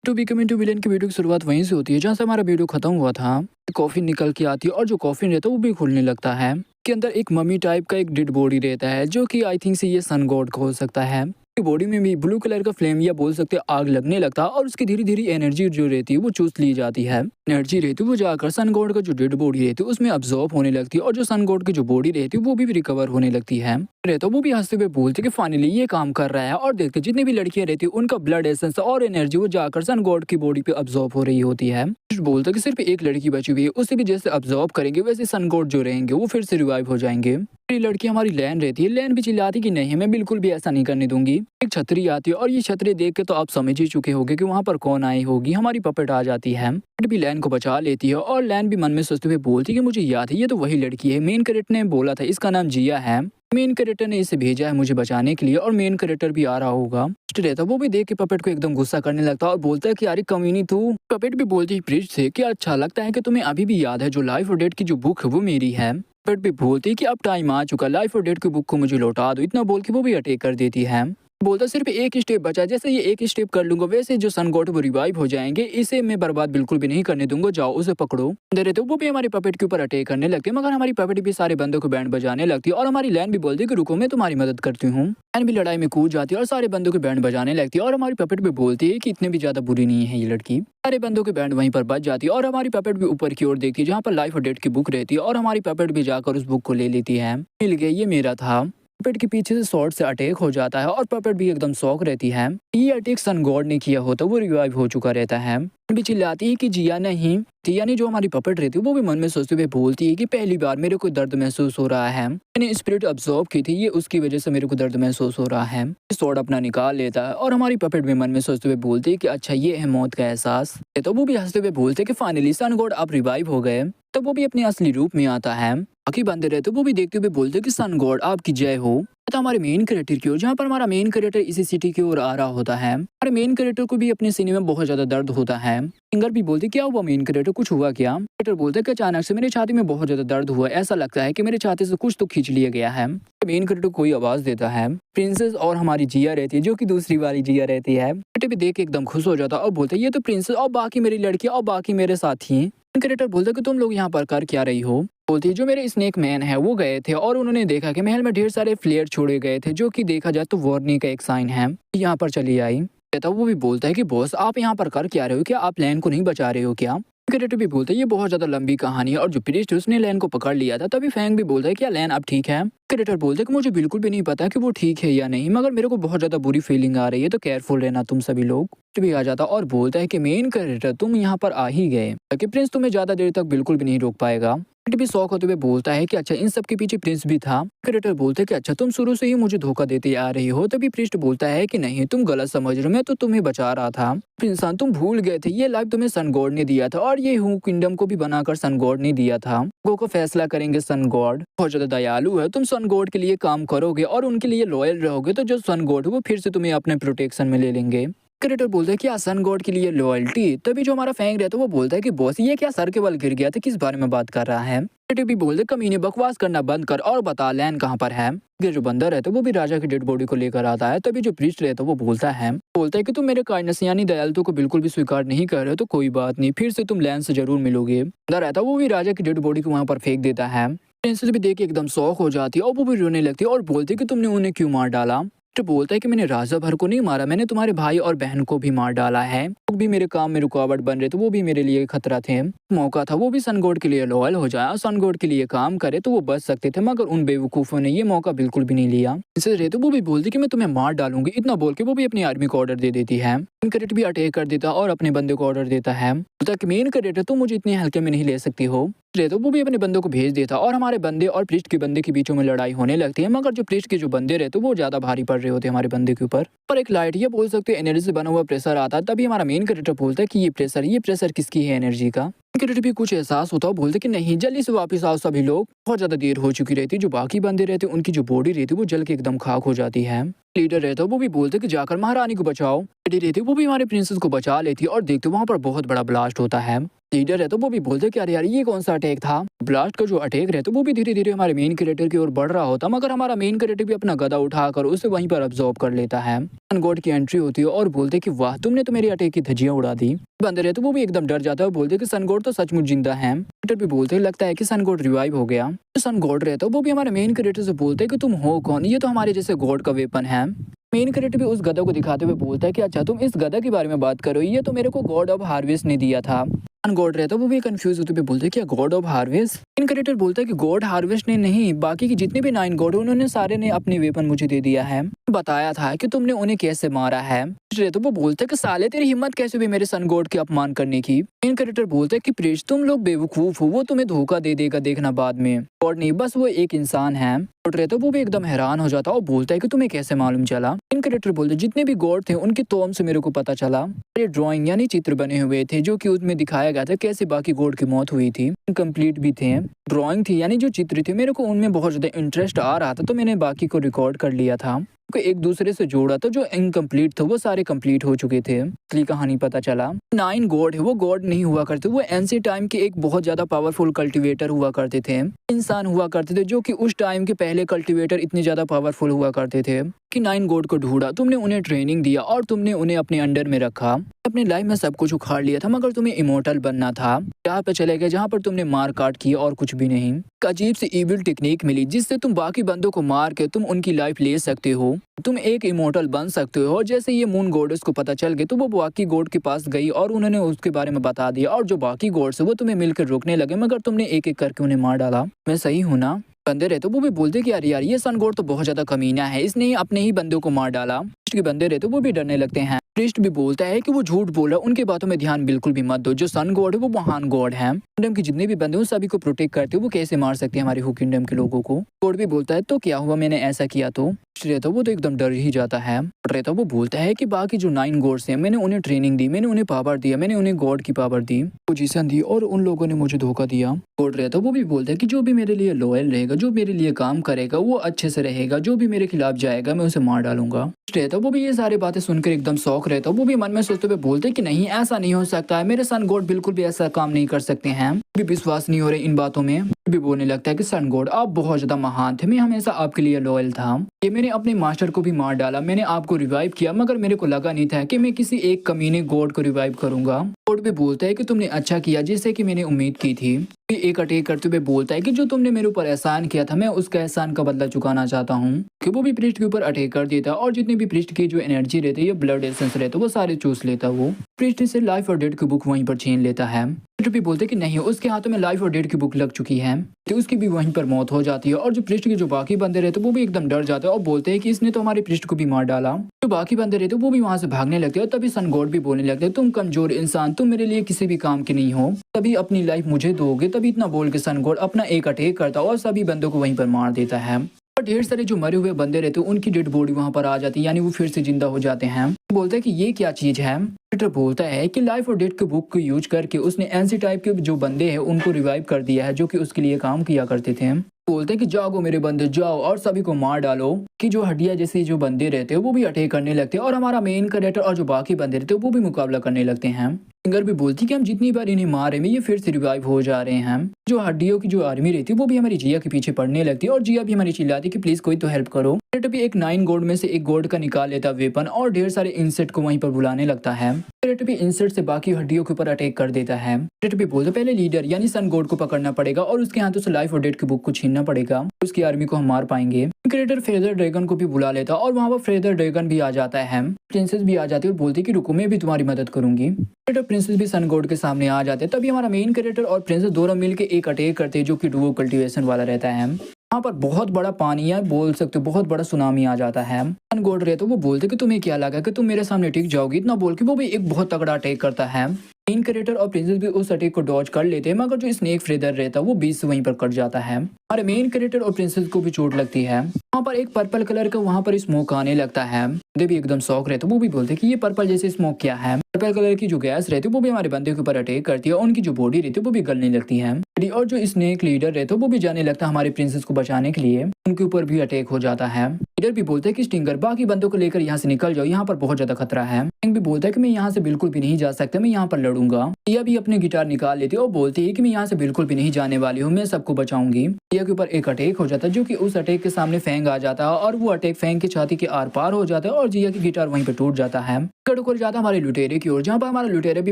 To be coming to villain की video की शुरुआत वहीं से होती है जहाँ से हमारा वीडियो खत्म हुआ था। कॉफिन निकल के आती है और जो कॉफिन रहता है वो भी खुलने लगता है। के अंदर एक मम्मी टाइप का एक डेड बॉडी रहता है जो कि आई थिंक से ये सन गॉड का हो सकता है। बॉडी में भी ब्लू कलर का फ्लेम या बोल सकते हैं आग लगने लगता है और उसकी धीरे धीरे एनर्जी जो रहती है वो चूस ली जाती है। एनर्जी रहती है वो जाकर सन गॉड का जो डेड बॉडी रहती है उसमें अब्जॉर्ब होने लगती है और जो सन गॉड की जो बॉडी रहती है वो भी रिकवर होने लगती है। रहता वो भी हंसते हुए बोलते कि फाइनली ये काम कर रहा है और देखते जितनी भी लड़कियां रहती है उनका ब्लड एसेंस और एनर्जी वो जाकर सन गॉड की बॉडी पे अब्जॉर्ब हो रही होती है। बोलते कि सिर्फ एक लड़की बची हुई है, उसे भी जैसे अब्जॉर्ब करेंगे वैसे सन गॉड जो रहेंगे वो फिर से रिवाइव हो जाएंगे। ये लड़की हमारी लैन रहती है, लैन भी चिल्लाती कि नहीं मैं बिल्कुल भी ऐसा नहीं करने दूंगी। एक छतरी आती है और ये छतरी देख के तो आप समझ ही चुके होंगे कि वहाँ पर कौन आई होगी। हमारी पपेट आ जाती है, पपेट भी लैन को बचा लेती है और लैन भी मन में सोचते हुए बोलती है कि मुझे याद है ये तो वही लड़की है, मेन कैरेक्टर ने बोला था इसका नाम जिया है। मेन कैरेक्टर ने इसे भेजा है मुझे बचाने के लिए और मेन कैरेक्टर भी आ रहा होगा। रहता वो भी देख के पपेट को एकदम गुस्सा करने लगता है और बोलता है कि यार कमीनी तू। पपेट भी बोलती है प्रिंस से कि अच्छा लगता है कि तुम्हें अभी भी याद है जो लाइफ और डेथ की जो बुक है वो मेरी है। पपेट भी बोलती है कि अब टाइम आ चुका, लाइफ और डेथ की बुक को मुझे लौटा दो। इतना बोल के वो भी अटैक कर देती है। बोलता सिर्फ एक स्टेप बचा, जैसे ये एक स्टेप कर लूंगा वैसे जो सन गॉड वो रिवाइव हो जाएंगे, इसे मैं बर्बाद बिल्कुल भी नहीं करने दूंगा, जाओ उसे पकड़ो। दे रहे थे वो भी हमारी पपेट के ऊपर अटैक करने लगते हैं मगर हमारी पपेट भी सारे बंदों को बैंड बजाने लगती है और हमारी लैन भी बोलती है कि रुको मैं तुम्हारी मदद करती हूँ। लैन भी लड़ाई में कूद जाती है और सारे बंदों को बैंड बजाने लगती है और हमारी पपेट भी बोलती है कि इतने भी ज्यादा बुरी नहीं है ये लड़की। सारे बंदों के बैंड वहीं पर बच जाती है और हमारी पपेट भी ऊपर की ओर देखती है जहाँ पर लाइफ और डेथ की बुक रहती है और हमारी पपेट भी जाकर उस बुक को ले लेती है। मिल गई, ये मेरा था। पपेट के पीछे से शॉर्ट से अटैक हो जाता है और पपेट भी एकदम शॉक रहती है। ये अटैक सन गॉड ने किया होता वो रिवाइव हो चुका रहता है। भी चिल्लाती है कि जिया नहीं, जिया ने जो हमारी पपेट रहती है वो भी मन में सोचते हुए बोलती है कि पहली बार मेरे को दर्द महसूस हो रहा है, मैंने स्पिरिट अब्सॉर्ब की थी, ये उसकी वजह से मेरे को दर्द महसूस हो रहा है। स्वॉर्ड अपना निकाल लेता है और हमारी पपेट भी मन में सोचते हुए बोलती है कि अच्छा ये है मौत का एहसास। तो वो भी हंसते हुए बोलते कि फाइनली सन गॉड आप रिवाइव हो गए। तब वो भी अपने असली रूप में आता है। बाकी बंदे रहते वो भी देखते हुए बोलते कि सन गॉड आपकी जय हो। तो हमारे मेन कैरेक्टर की ओर, जहाँ पर हमारा मेन कैरेक्टर इसी सिटी की ओर आ रहा होता है, हमारे मेन कैरेक्टर को भी अपने सीने में बहुत ज्यादा दर्द होता है। सिंगर भी बोलते क्या हुआ मेन कैरेक्टर, कुछ हुआ क्या? कैरेक्टर बोलते कि अचानक से मेरी छाती में बहुत ज्यादा दर्द हुआ, ऐसा लगता है कि मेरे छाती से कुछ तो खींच लिया गया है। मेन कैरेक्टर कोई आवाज देता है, प्रिंसेस और हमारी जिया रहती है जो कि दूसरी वाली जिया रहती है। बेटे भी देख के एकदम खुश हो जाता और बोलते ये तो प्रिंसेस और बाकी मेरी लड़की और बाकी मेरे साथी। क्रिएटर बोलते कि तुम लोग यहाँ पर कर क्या रही हो? बोलती है जो मेरे स्नेक मैन है वो गए थे और उन्होंने देखा कि महल में ढेर सारे फ्लेयर छोड़े गए थे जो कि देखा जाए तो वार्निंग का एक साइन है, यहाँ पर चली आई। तो वो भी बोलता है कि बॉस आप यहाँ पर कर क्या रहे हो, क्या आप लैन को नहीं बचा रहे हो क्या? क्रिएटर भी बोलता है ये बहुत ज्यादा लंबी कहानी है और जो प्रीस्ट उसने लैन को पकड़ लिया था। तभी फैंग भी बोलता है क्या लैन अब ठीक है? क्रिएटर बोलते कि मुझे बिल्कुल भी नहीं पता कि वो ठीक है या नहीं मगर मेरे को बहुत ज्यादा बुरी फीलिंग आ रही है, तो केयरफुल रहना तुम सभी लोग। भी आ जाता और बोलता है कि मेन कैरेक्टर तुम यहाँ पर आ ही गए, ताकि प्रिंस तुम्हें ज्यादा देर तक बिल्कुल भी नहीं रोक पाएगा। भी शौक होते हुए बोलता है कि अच्छा इन सब के पीछे प्रिंस भी था। क्रिएटर बोलते हैं कि अच्छा तुम शुरू से ही मुझे धोखा देते आ रही हो। तभी प्रिस्ट बोलता है कि नहीं तुम गलत समझ रहे हो, मैं तो तुम्हें बचा रहा था। इंसान तुम भूल गए थे ये लाइफ तुम्हें सन गॉड ने दिया था और ये हूँ किंगडम को भी बनाकर सन गॉड ने दिया था। गो को फैसला करेंगे सन गॉड, बहुत ज्यादा दयालु है, तुम सन गॉड के लिए काम करोगे और उनके लिए लॉयल रहोगे तो जो सन गॉड है वो फिर से तुम्हें अपने प्रोटेक्शन में ले लेंगे। क्रिएटर बोलता है कि सन गॉड के लिए लॉयल्टी। तभी जो हमारा फैंग रहता है वो बोलता है कि बॉस ये क्या सर के बल गिर गया था, किस बारे में बात कर रहा है? क्रिएटर भी बोलते कमीने बकवास करना बंद कर और बता लैन कहाँ पर है। जो बंदा रहता है वो भी राजा की डेड बॉडी को लेकर आता है। तभी जो प्रीस्ट रहता है वो बोलता है कि तुम मेरे काइंडनेस यानी दयालुता को बिल्कुल भी स्वीकार नहीं कर रहे हो तो कोई बात नहीं, फिर से तुम लैन से जरूर मिलोगे। बंदा रहता है वो भी राजा की डेड बॉडी को वहाँ पर फेंक देता है। प्रिंसेस भी देख के एकदम शौक हो जाती है और वो भी रोने लगती है और बोलती है कि तुमने उन्हें क्यों मार डाला? तो बोलता है कि मैंने राजा भर को नहीं मारा, मैंने तुम्हारे भाई और बहन को भी मार डाला है। लोग भी मेरे काम में रुकावट बन रहे थे, वो भी मेरे लिए खतरा थे। मौका था वो भी सन गॉड के लिए लॉयल हो जाए, सन गॉड के लिए काम करे तो वो बच सकते थे मगर उन बेवकूफों ने ये मौका बिल्कुल भी नहीं लिया। इससे रहते वो भी बोलती कि मैं तुम्हें मार डालूंगी। इतना बोल के वो भी अपनी आर्मी को ऑर्डर दे देती है। कैरेक्टर भी अटैक कर देता और अपने बंदे को ऑर्डर देता है कि मेन कैरेक्टर तुम मुझे इतने हल्के में नहीं ले सकती हो। तो वो भी अपने बंदों को भेज देता और हमारे बंदे और प्रिस्ट के बंदे के बीचों में लड़ाई होने लगती है मगर जो प्रिस्ट के जो बंदे रहते वो ज्यादा भारी पड़ रहे होते हमारे बंदे के ऊपर। पर एक लाइट ये बोल सकते एनर्जी से बना हुआ प्रेशर आता है। तभी हमारा मेन कैरेक्टर बोलता है कि ये प्रेशर किसकी है एनर्जी का? कैरेक्टर भी कुछ एहसास होता है, बोलते कि नहीं जल्दी से वापस आओ सभी लोग, बहुत ज्यादा देर हो चुकी रहती। जो बाकी बंदे रहते उनकी जो बॉडी रहती वो जल के एकदम खाक हो जाती है। लीडर रहता है वो भी बोलते कि जाकर महारानी को बचाओ। लेडी रहती वो भी हमारे प्रिंसेस को बचा लेती है और देखते वहाँ पर बहुत बड़ा ब्लास्ट होता है। लीडर है तो वो भी बोलते कि अरे यार ये कौन सा अटैक था। ब्लास्ट का जो अटैक रहता है वो भी धीरे धीरे हमारे मेन कैरेक्टर की ओर बढ़ रहा होता, मगर हमारा मेन कैरेक्टर भी अपना गदा उठाकर उसे वहीं पर अब्सॉर्ब कर लेता है। सन गॉड की एंट्री होती है और बोलते कि वाह तुमने तो मेरी अटैक की धज्जियां उड़ा दी। बंदर है तो वो भी एकदम डर जाता है और बोलते कि सन गॉड तो सचमुच जिंदा है। कैरेक्टर भी बोलते लगता है कि सन गॉड रिवाइव हो गया। तो सन गॉड रहता है वो भी हमारे मेन कैरेक्टर से बोलते हैं कि तुम हो कौन, ये तो हमारे जैसे गॉड का वेपन है। मेन कैरेक्टर भी उस गधा को दिखाते हुए बोलता है कि अच्छा तुम इस गधा के बारे में बात करो, ये तो मेरे को गॉड ऑफ हार्वेस्ट ने दिया था। गॉड रहता है वो भी कंफ्यूज होते हुए बोलते हैं क्या God of harvest. Main character बोलता है कि गॉड हार्वेस्ट ने नहीं, बाकी के जितने भी 9 गॉड उन्होंने सारे ने अपने वेपन मुझे दे दिया है, बताया था कि तुमने उन्हें कैसे मारा है। तो वो बोलता है कि साले तेरी हिम्मत कैसे हुई मेरे सन गॉड के अपमान करने की। मेन कैरेक्टर बोलता है कि प्रीश तुम लोग बेवकूफ हो, वो तुम्हें धोखा दे देगा देखना बाद में, गॉड नहीं बस वो एक इंसान है। रहता वो भी एकदम हैरान हो जाता और बोलता है कि तुम्हें कैसे मालूम चला। इन कैरेक्टर बोलते जितने भी गॉड थे उनकी तोम से मेरे को पता चला। ये ड्राइंग यानी चित्र बने हुए थे जो कि उसमें दिखाया गया था कैसे बाकी गॉड की मौत हुई थी, इनकम्प्लीट भी थे। ड्राइंग थी यानी जो चित्र थे, मेरे को उनमें बहुत ज्यादा इंटरेस्ट आ रहा था तो मैंने बाकी को रिकॉर्ड कर लिया था, एक दूसरे से जोड़ा तो जो इनकम्प्लीट थे वो सारे कंप्लीट हो चुके थे। असली कहानी पता चला 9 गॉड है वो गॉड नहीं हुआ करते, वो एंशिएंट टाइम के एक बहुत ज्यादा पावरफुल कल्टीवेटर हुआ करते थे, इंसान हुआ करते थे जो कि उस टाइम के पहले कल्टीवेटर इतने ज्यादा पावरफुल हुआ करते थे कि 9 गॉड को ढूंढा, तुमने उन्हें ट्रेनिंग दिया और तुमने उन्हें अपने अंडर में रखा, अपनी लाइफ में सब कुछ उखाड़ लिया था मगर तुम्हें इमोर्टल बनना था। जहाँ पे चले गए जहाँ पर तुमने मार काट की और कुछ भी नहीं। एक अजीब सी इविल टेक्निक मिली जिससे तुम बाकी बंदों को मार के तुम उनकी लाइफ ले सकते हो, तुम एक इमोर्टल बन सकते हो। और जैसे ये मून गॉडेस को पता चल गया तो वो बाकी गॉड के पास गई और उन्होंने उसके बारे में बता दिया, और जो बाकी गॉड्स है वो तुम्हें मिलकर रोकने लगे मगर तुमने एक एक करके उन्हें मार डाला। मैं सही हूं ना? बंदे रहते वो भी बोलते कि यार ये सन गॉड तो बहुत ज्यादा कमीना है, इसने ही अपने ही बंदों को मार डाला। के बंदे रहते वो भी डरने लगते हैं। प्रीस्ट भी बोलता है कि वो झूठ बोल रहा है, उनकी बातों में ध्यान बिल्कुल भी मत दो, जो सन गॉड है वो महान गॉड है, किंगडम के जितने भी बंदे हैं सभी को प्रोटेक्ट करते हो, वो कैसे मार सकते हैं हमारे हु किंगडम के लोगों को। गॉड भी बोलता है तो क्या हुआ मैंने ऐसा किया तो रहता वो तो एकदम डर ही जाता है। रहता वो बोलता है कि बाकी जो 9 गॉड्स हैं मैंने उन्हें ट्रेनिंग दी, मैंने उन्हें पावर दिया, मैंने उन्हें गॉड की पावर दी, पोजीशन दी और उन लोगों ने मुझे धोखा दिया। गॉड रहता वो भी बोलता है कि जो भी मेरे लिए लॉयल रहेगा, जो मेरे लिए काम करेगा वो अच्छे से रहेगा, जो भी मेरे खिलाफ जाएगा मैं उसे मार डालूंगा। रहता वो भी ये सारी बातें सुनकर एकदम शौक रहता, वो भी मन में सोचते हुए बोलते कि नहीं ऐसा नहीं हो सकता है, मेरे सन गॉड बिल्कुल भी ऐसा काम नहीं कर सकते हैं, भी विश्वास नहीं हो रहे इन बातों में। भी बोलने लगता है कि सन गॉड आप बहुत ज्यादा महान थे, मैं हमेशा आपके लिए लॉयल था, ये मैंने अपने मास्टर को भी मार डाला, मैंने आपको रिवाइव किया मगर मेरे को लगा नहीं था कि मैं किसी एक कमीने गॉड को रिवाइव करूंगा। गॉड भी बोलता है कि तुमने अच्छा किया जैसे कि मैंने उम्मीद की थी। एक अटैक करते हुए बोलता है कि जो तुमने मेरे ऊपर एहसान किया था मैं उसका एहसान का बदला चुकाना चाहता हूँ। कि वो भी प्रीस्ट के ऊपर अटैक कर देता और जितने भी प्रीस्ट की जो एनर्जी रहती है ब्लड एसेंस रहता वो सारे चूस लेता। वो प्रीस्ट से लाइफ और डेथ की बुक वहीं पर छीन लेता है। भी बोलते कि नहीं उसके हाथों में लाइफ और डेथ की बुक लग चुकी है, तो उसकी भी वहीं पर मौत हो जाती है। और जो प्रीस्ट के जो बाकी बंदे रहते वो भी एकदम डर जाते हैं और बोलते हैं कि इसने तो हमारे प्रीस्ट को भी मार डाला। जो बाकी बंदे रहते वो भी वहां से भागने लगते हैं। तभी सन गॉड भी बोलने लगते हैं तुम कमजोर इंसान, तुम मेरे लिए किसी भी काम के नहीं हो, तभी अपनी लाइफ मुझे दोगे। तभी इतना बोल के सन गॉड अपना एक अटैक करता और सभी बंदों को वहीं पर मार देता है। और ढेर सारे जो मरे हुए बंदे रहते हैं उनकी डेड बॉडी वहां पर आ जाती है, यानी वो फिर से जिंदा हो जाते हैं। बोलते हैं कि ये क्या चीज है। पीटर बोलता है कि लाइफ और डेथ के बुक को यूज करके उसने एनसी टाइप के जो बंदे हैं उनको रिवाइव कर दिया है जो कि उसके लिए काम किया करते थे। बोलते हैं कि जाओ मेरे बंदे जाओ और सभी को मार डालो। कि जो हड्डियां जैसे जो बंदे रहते हैं वो भी अटैक करने लगते हैं और हमारा मेन कैरेक्टर और जो बाकी बंदे रहते हैं वो भी मुकाबला करने लगते हैं। सिंगर भी बोलती कि हम जितनी बार इन्हें मारे में ये फिर से रिवाइव हो जा रहे हैं। जो हड्डियों की जो आर्मी रहती है वो भी हमारी जिया के पीछे पड़ने लगती है और जिया भी हमारी चिल्लाती कि प्लीज कोई तो हेल्प करो। कैरेक्टर भी एक 9 गॉड में से एक गॉड का निकाल लेता वेपन और ढेर सारे इंसेक्ट को वहीं पर बुलाने लगता है। कैरेक्टर भी इंसेक्ट से बाकी हड्डियों के ऊपर अटैक कर देता है। कैरेक्टर भी बोलते पहले लीडर यानी सन गॉड को पकड़ना पड़ेगा और उसके हाथों से लाइफ और डेथ की बुक को छीनना पड़ेगा, उसकी आर्मी को हम मार पाएंगे। क्रिएटर फेदर ड्रैगन को भी बुला लेता और वहां पर फेदर ड्रैगन भी आ जाता है। प्रिंसेस भी आ जाती है और बोलती कि रुको मैं भी तुम्हारी मदद करूंगी। क्रिएटर प्रिंसेस भी सन गॉड के सामने आ जाते हैं। तभी हमारा मेन क्रिएटर और प्रिंसेस दोनों मिलकर एक अटैक करते हैं जो कि डुओ कल्टीवेशन वाला रहता है। वहाँ पर बहुत बड़ा पानी है, बोल सकते हो बहुत बड़ा सुनामी आ जाता है। सन गॉड रहते वो बोलते कि तुम्हें क्या लगा कि तुम मेरे सामने टिक जाओगी, इतना बोल के वो भी एक बहुत तगड़ा अटैक करता है। मेन क्रिएटर और प्रिंसेस भी उस अटैक को डॉज कर लेते हैं मगर जो स्नेक फेदर रहता है वो बीच से वहीं पर कट जाता है। हमारे मेन कैरेक्टर और प्रिंसेस को भी चोट लगती है। वहाँ पर एक पर्पल कलर का वहाँ पर स्मोक आने लगता है। बंदे भी एकदम शौक रहते वो भी बोलते कि ये पर्पल जैसे स्मोक क्या है। पर्पल कलर की जो गैस रहती है वो भी हमारे बंदे के ऊपर अटैक करती है और उनकी जो बॉडी रहती है वो भी गलने लगती है। और जो स्नेक लीडर रहता है वो भी जाने लगता है हमारे प्रिंसेस को बचाने के लिए, उनके ऊपर भी अटैक हो जाता है। लीडर भी बोलते हैं कि स्टिंगर बाकी बंदों को लेकर यहाँ से निकल जाओ, यहाँ पर बहुत ज्यादा खतरा है। भी बोलता है कि मैं यहाँ से बिल्कुल भी नहीं जा सकता, मैं यहाँ पर लड़ूंगा। यह भी अपने गिटार निकाल लेती है और बोलती है कि मैं यहाँ से बिल्कुल भी नहीं जाने वाली हूँ, मैं सबको बचाऊंगी। यह के ऊपर एक अटैक हो जाता है जो कि उस अटैक के सामने फैंग आ जाता है और वो अटैक फैंग की छाती के आर पार हो जाता है और जिया की गिटार वहीं पे टूट जाता है। कट कर जाता हमारे लुटेरे की ओर, जहाँ पर हमारा लुटेरे भी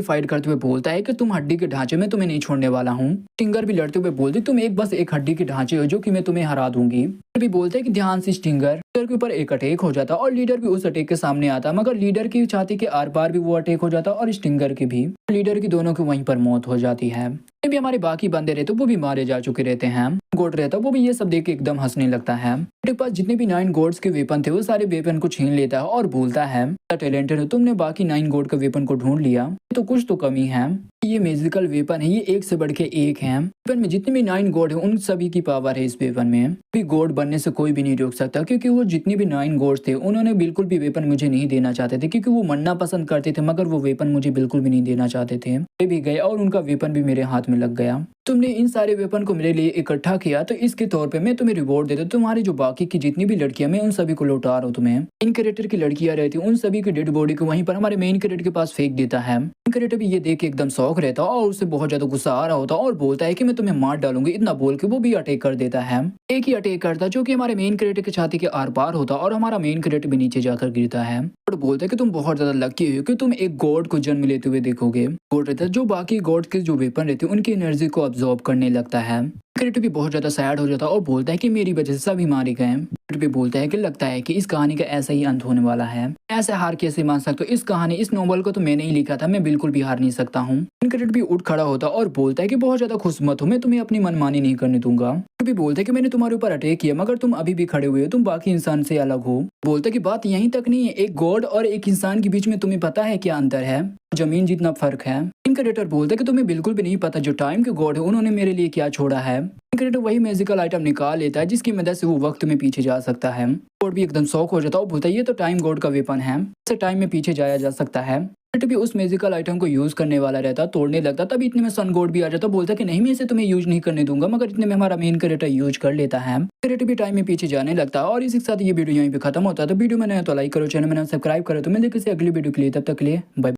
फाइट करते हुए बोलता है कि तुम हड्डी के ढांचे में तुम्हें नहीं छोड़ने वाला हूँ। स्टिंगर भी लड़ते हुए बोलती तुम बस एक हड्डी के ढांचे हो जो कि मैं तुम्हें हरा दूंगी। भी बोलते हैं कि ध्यान से स्टिंगर। लीडर के ऊपर एक अटैक हो जाता और लीडर भी उस अटैक के सामने आता, मगर लीडर की छाती के आर पार भी वो अटैक हो जाता और स्टिंगर की भी। लीडर की दोनों की वहीं पर मौत हो जाती है। भी हमारे बाकी बंदे रहते वो भी मारे जा चुके रहते हैं। गोड रहता वो भी ये सब देख के एकदम हंसने लगता है। मेरे पास जितने भी 9 गॉड्स के वेपन थे वो सारे वेपन को छीन लेता है और बोलता है टैलेंटेड हो तुमने, बाकी 9 गॉड का वेपन को ढूंढ लिया, तो कुछ तो कमी है। ये मैजिकल वेपन है, ये एक से बढ़ के एक है। वेपन में जितने भी 9 गॉड है उन सभी की पावर है इस वेपन में। भी गॉड बनने से कोई भी नहीं रोक सकता, क्योंकि वो जितने भी 9 गॉड्स थे उन्होंने बिल्कुल भी वेपन मुझे नहीं देना चाहते थे, क्योंकि वो मरना पसंद करते थे, मगर वो वेपन मुझे बिल्कुल भी नहीं देना चाहते थे। वे भी गए और उनका वेपन भी मेरे हाथ में लग गया। तुमने इन सारे वेपन को मेरे लिए इकट्ठा किया, तो इसके तौर पे मैं तुम्हें रिवॉर्ड देता हूं। तुम्हारी जो बाकी की जितनी भी लड़कियां, मैं उन सभी को लौटा रहा हूं तुम्हें। इन कैरेक्टर की लड़कियां रहती उन सभी की डेड बॉडी को वहीं पर हमारे मेन कैरेक्टर के पास फेंक देता है। मेन कैरेक्टर भी ये देख के एकदम शौक रहता और उससे बहुत ज्यादा गुस्सा आ रहा होता और बोलता है कि मैं तुम्हें मार डालूंगी। इतना बोल के वो भी अटैक कर देता है। एक ही अटैक करता जो कि हमारे मेन कैरेक्टर की छाती के आर पार होता और हमारा मेन कैरेक्टर भी नीचे जाकर गिरता है और बोलता है कि तुम बहुत ज्यादा लकी हो कि तुम एक गॉड को जन्म लेते हुए देखोगे। गॉड रहता है जो बाकी गॉड के जो वेपन रहते हैं उनकी एनर्जी को अब्सॉर्ब करने लगता है। कैरेक्टर भी बहुत ज्यादा सैड हो जाता है और बोलता है कि मेरी वजह से सभी मारे गए। कैरेक्टर भी बोलता है कि लगता है कि इस कहानी का ऐसा ही अंत होने वाला है। ऐसे हार कैसे मान सकते हो, इस कहानी इस नॉवल को तो मैंने ही लिखा था, मैं बिल्कुल भी हार नहीं सकता हूँ। कैरेक्टर भी उठ खड़ा होता और बोलता है कि बहुत ज्यादा खुश मत हो, मैं तुम्हें अपनी मनमानी नहीं करने दूंगा। भी बोलता है कि मैंने तुम्हारे ऊपर अटैक किया, मगर तुम अभी भी खड़े हुए हो, तुम बाकी इंसान से अलग हो। बोलता है कि बात यहीं तक नहीं है, एक गॉड और एक इंसान के बीच में तुम्हें पता है क्या अंतर है? जमीन जितना फर्क है। कैरेक्टर बोलता है कि तुम्हें बिल्कुल भी नहीं पता जो टाइम के गॉड है उन्होंने मेरे लिए क्या छोड़ा है। कैरेक्टर वही मैजिकल आइटम निकाल लेता है जिसकी मदद से वो वक्त में पीछे जा सकता है। गॉड भी एकदम शौक हो जाता है और बोलता है ये तो टाइम गॉड का वेपन है, इससे टाइम में पीछे जाया जा सकता है। कैरेक्टर भी उस मैजिकल आइटम को यूज करने वाला रहता, तोड़ने लगता, तभी इतने में सन गॉड भी आ जाता, बोलता कि नहीं मैं इसे तुम्हें यूज नहीं करने दूंगा, मगर इतने में हमारा मेन कैरेक्टर यूज कर लेता है। कैरेक्टर भी टाइम में पीछे जाने लगता है और इसी के साथ ये वीडियो यहीं पे खत्म होता है। तो वीडियो में नया तो लाइक करो, चैनल में सब्सक्राइब करो। तो मैं किसी अगली वीडियो के लिए, तब तक के लिए बाय।